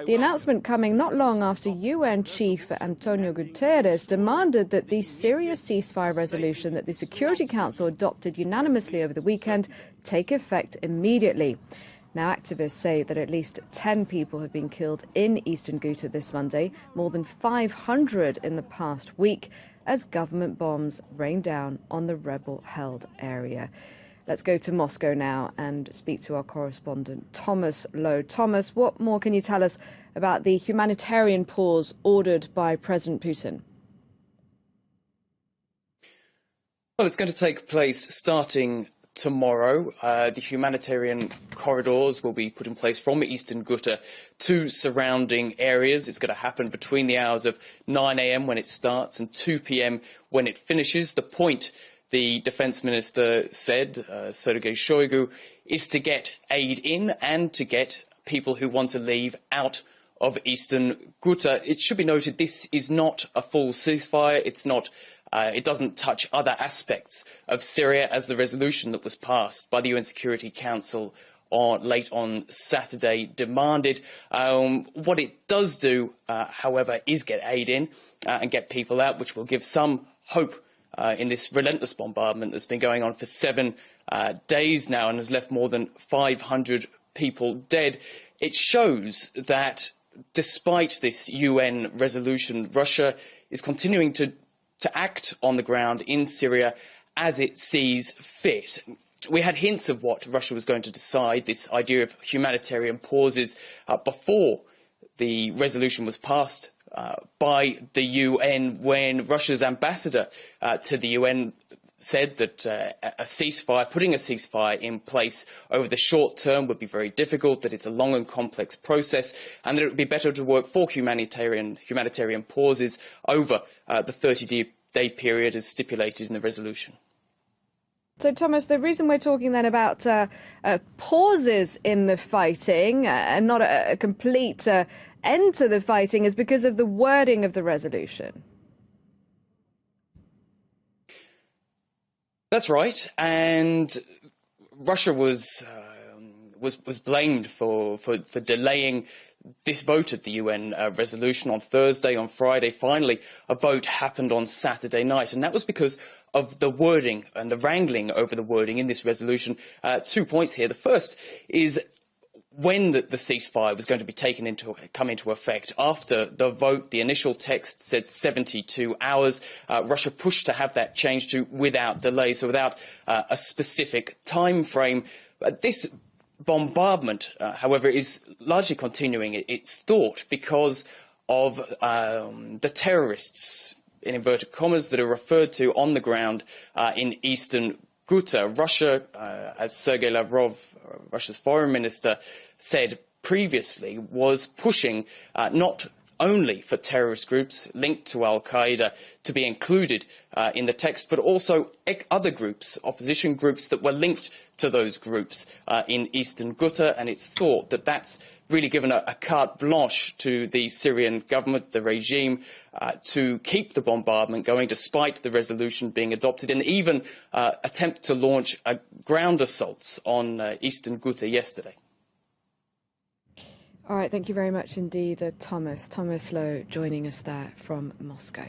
The announcement coming not long after UN Chief Antonio Guterres demanded that the Syria ceasefire resolution that the Security Council adopted unanimously over the weekend take effect immediately. Now, activists say that at least 10 people have been killed in Eastern Ghouta this Monday, more than 500 in the past week, as government bombs rain down on the rebel-held area. Let's go to Moscow now and speak to our correspondent, Thomas Lowe. Thomas, what more can you tell us about the humanitarian pause ordered by President Putin? Well, it's going to take place starting tomorrow. The humanitarian corridors will be put in place from Eastern Ghouta to surrounding areas. It's going to happen between the hours of 9 a.m. when it starts and 2 p.m. when it finishes. The point, the defence minister said, Sergei Shoigu, is to get aid in and to get people who want to leave out of Eastern Ghouta. It should be noted this is not a full ceasefire. It's not. It doesn't touch other aspects of Syria, as the resolution that was passed by the UN Security Council late on Saturday demanded. What it does do, however, is get aid in and get people out, which will give some hope in this relentless bombardment that's been going on for 7 days now and has left more than 500 people dead. It shows that despite this UN resolution, Russia is continuing to act on the ground in Syria as it sees fit. We had hints of what Russia was going to decide, this idea of humanitarian pauses, before the resolution was passed by the UN, when Russia's ambassador to the UN said that a ceasefire, putting a ceasefire in place over the short term would be very difficult, that it's a long and complex process, and that it would be better to work for humanitarian pauses over the 30-day period as stipulated in the resolution. So, Thomas, the reason we're talking then about pauses in the fighting and not a complete end to the fighting is because of the wording of the resolution. That's right, and Russia was blamed for delaying this vote at the UN resolution on Thursday. On Friday, finally, a vote happened on Saturday night, and that was because of the wording and the wrangling over the wording in this resolution. 2 points here. The first is when the ceasefire was going to be come into effect. After the vote, the initial text said 72 hours. Russia pushed to have that changed to without delay, so without a specific time frame. This bombardment, however, is largely continuing its thought because of the terrorists, in inverted commas, that are referred to on the ground in Eastern Ghouta. Russia, as Sergei Lavrov, Russia's foreign minister, said previously, was pushing not only for terrorist groups linked to al-Qaeda to be included in the text, but also other groups, opposition groups that were linked to those groups in Eastern Ghouta. And it's thought that that's really given a carte blanche to the Syrian government, the regime, to keep the bombardment going despite the resolution being adopted, and even attempt to launch ground assaults on Eastern Ghouta yesterday. All right, thank you very much indeed, Thomas. Thomas Lowe joining us there from Moscow.